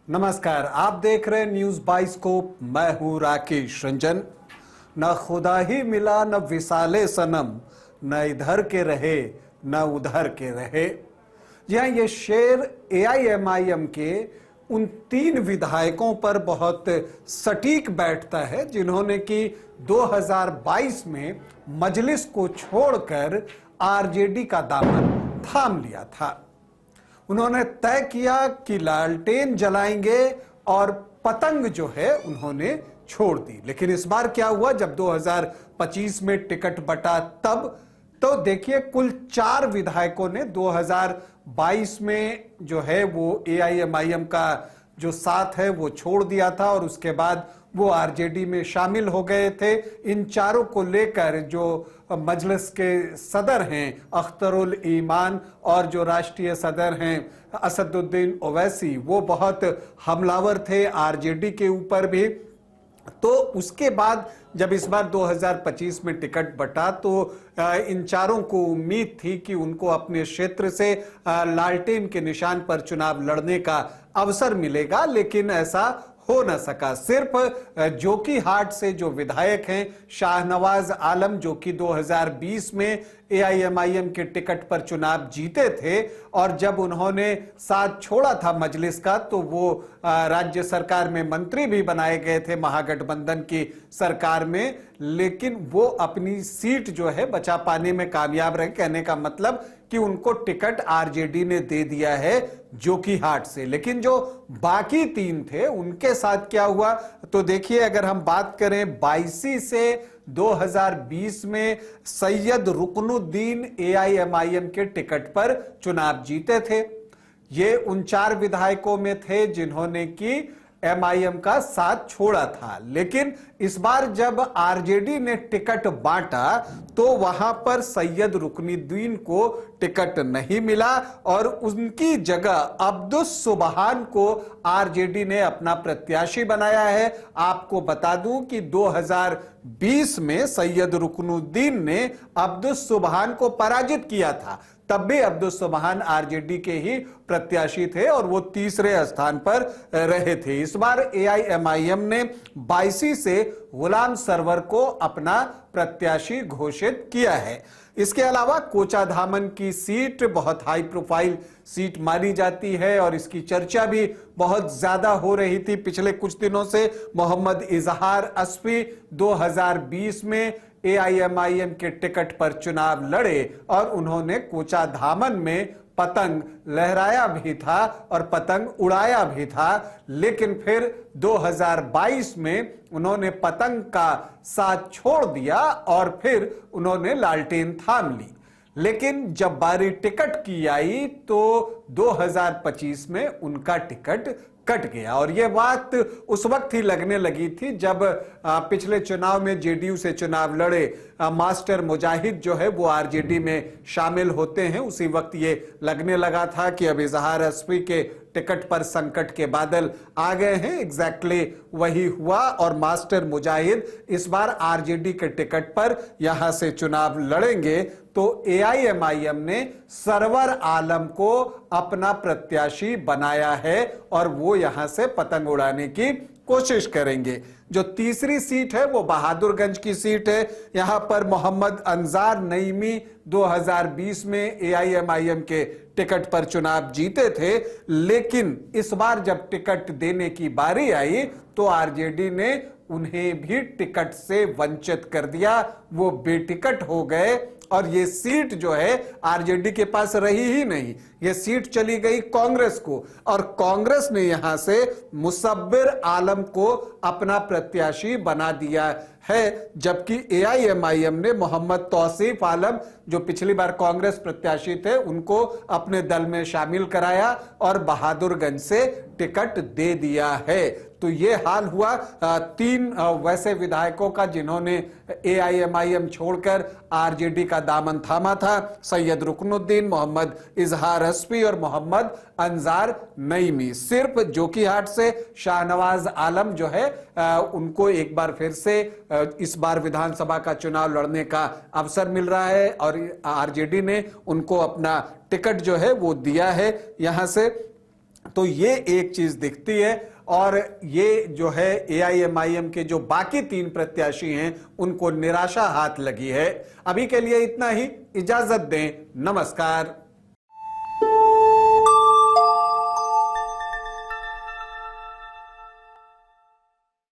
नमस्कार, आप देख रहे हैं न्यूज बाइस्कोप। मैं हूं राकेश रंजन। न खुदा ही मिला न विसाले सनम, न इधर के रहे न उधर के रहे। जी हाँ, ये शेर एआईएमआईएम के उन 3 विधायकों पर बहुत सटीक बैठता है जिन्होंने कि 2022 में मजलिस को छोड़कर आरजेडी का दामन थाम लिया था। उन्होंने तय किया कि लालटेन जलाएंगे और पतंग जो है उन्होंने छोड़ दी। लेकिन इस बार क्या हुआ, जब 2025 में टिकट बटा तब तो देखिए कुल 4 विधायकों ने 2022 में जो है वो एआईएमआईएम का जो साथ है वो छोड़ दिया था और उसके बाद वो आरजेडी में शामिल हो गए थे। इन चारों को लेकर जो मजलिस के सदर हैं अख्तरुल ईमान और जो राष्ट्रीय सदर हैं असदुद्दीन ओवैसी, वो बहुत हमलावर थे आरजेडी के ऊपर भी। तो उसके बाद जब इस बार 2025 में टिकट बटा तो इन चारों को उम्मीद थी कि उनको अपने क्षेत्र से लालटेन के निशान पर चुनाव लड़ने का अवसर मिलेगा, लेकिन ऐसा हो न सका। सिर्फ जोकीहाट से जो विधायक हैं शाहनवाज आलम, जो कि 2020 में एआईएमआईएम के टिकट पर चुनाव जीते थे और जब उन्होंने साथ छोड़ा था मजलिस का तो वो राज्य सरकार में मंत्री भी बनाए गए थे महागठबंधन की सरकार में, लेकिन वो अपनी सीट जो है बचा पाने में कामयाब रहे। कहने का मतलब कि उनको टिकट आरजेडी ने दे दिया है जोकीहाट से। लेकिन जो बाकी 3 थे उनके साथ क्या हुआ, तो देखिए अगर हम बात करें 22 से 2020 में सैयद रुकनुद्दीन एआईएमआईएम के टिकट पर चुनाव जीते थे। ये उन 4 विधायकों में थे जिन्होंने कि एमआईएम का साथ छोड़ा था। लेकिन इस बार जब आरजेडी ने टिकट बांटा तो वहां पर सैयद रुकनुद्दीन को टिकट नहीं मिला और उनकी जगह अब्दुस सुबहान को आरजेडी ने अपना प्रत्याशी बनाया है। आपको बता दूं कि 2020 में सैयद रुकनुद्दीन ने अब्दुस सुबहान को पराजित किया था, तब भी अब्दुस सुबहान आरजेडी के ही प्रत्याशी थे और वो तीसरे स्थान पर रहे थे। इस बार एआईएमआईएम ने 22 से गुलाम सरवर को अपना प्रत्याशी घोषित किया है। इसके अलावा कोचाधामन की सीट बहुत हाई प्रोफाइल सीट मानी जाती है और इसकी चर्चा भी बहुत ज्यादा हो रही थी पिछले कुछ दिनों से। मोहम्मद इजहार अस्फी 2020 में एआईएमआईएम के टिकट पर चुनाव लड़े और उन्होंने कोचाधामन में पतंग लहराया भी था और पतंग उड़ाया भी था, लेकिन फिर 2022 में उन्होंने पतंग का साथ छोड़ दिया और फिर उन्होंने लालटेन थाम ली। लेकिन जब बारी टिकट की आई तो 2025 में उनका टिकट कट गया और यह बात उस वक्त ही लगने लगी थी जब पिछले चुनाव में जेडीयू से चुनाव लड़े मास्टर मुजाहिद जो है वो आरजेडी में शामिल होते हैं। उसी वक्त ये लगने लगा था कि अब इजहार अस्फी के टिकट पर संकट के बादल आ गए हैं। एग्जैक्टली वही हुआ और मास्टर मुजाहिद इस बार आरजेडी के टिकट पर यहां से चुनाव लड़ेंगे। तो एआईएमआईएम ने सरवर आलम को अपना प्रत्याशी बनाया है और वो यहां से पतंग उड़ाने की कोशिश करेंगे। जो तीसरी सीट है वो बहादुरगंज की सीट है। यहां पर मोहम्मद अंजार नईमी 2020 में एआईएमआईएम के टिकट पर चुनाव जीते थे, लेकिन इस बार जब टिकट देने की बारी आई तो आरजेडी ने उन्हें भी टिकट से वंचित कर दिया। वो बेटिकट हो गए और ये सीट जो है आरजेडी के पास रही ही नहीं, ये सीट चली गई कांग्रेस को और कांग्रेस ने यहां से मुसब्बिर आलम को अपना प्रत्याशी बना दिया है, जबकि एआईएमआईएम ने मोहम्मद तौसीफ आलम जो पिछली बार कांग्रेस प्रत्याशी थे उनको अपने दल में शामिल कराया और बहादुरगंज से टिकट दे दिया है। तो ये हाल हुआ 3 वैसे विधायकों का जिन्होंने एआईएमआईएम छोड़कर आरजेडी का दामन थामा था। सैयद रुकनुद्दीन, मोहम्मद इजहार अस्फी और मोहम्मद अंजार नईमी। सिर्फ जोकीहाट से शाहनवाज आलम जो है उनको एक बार फिर से इस बार विधानसभा का चुनाव लड़ने का अवसर मिल रहा है और आरजेडी ने उनको अपना टिकट जो है वो दिया है। यहां से तो ये एक चीज दिखती है। और ये जो है एआईएमआईएम के जो बाकी 3 प्रत्याशी हैं उनको निराशा हाथ लगी है। अभी के लिए इतना ही, इजाजत दें, नमस्कार।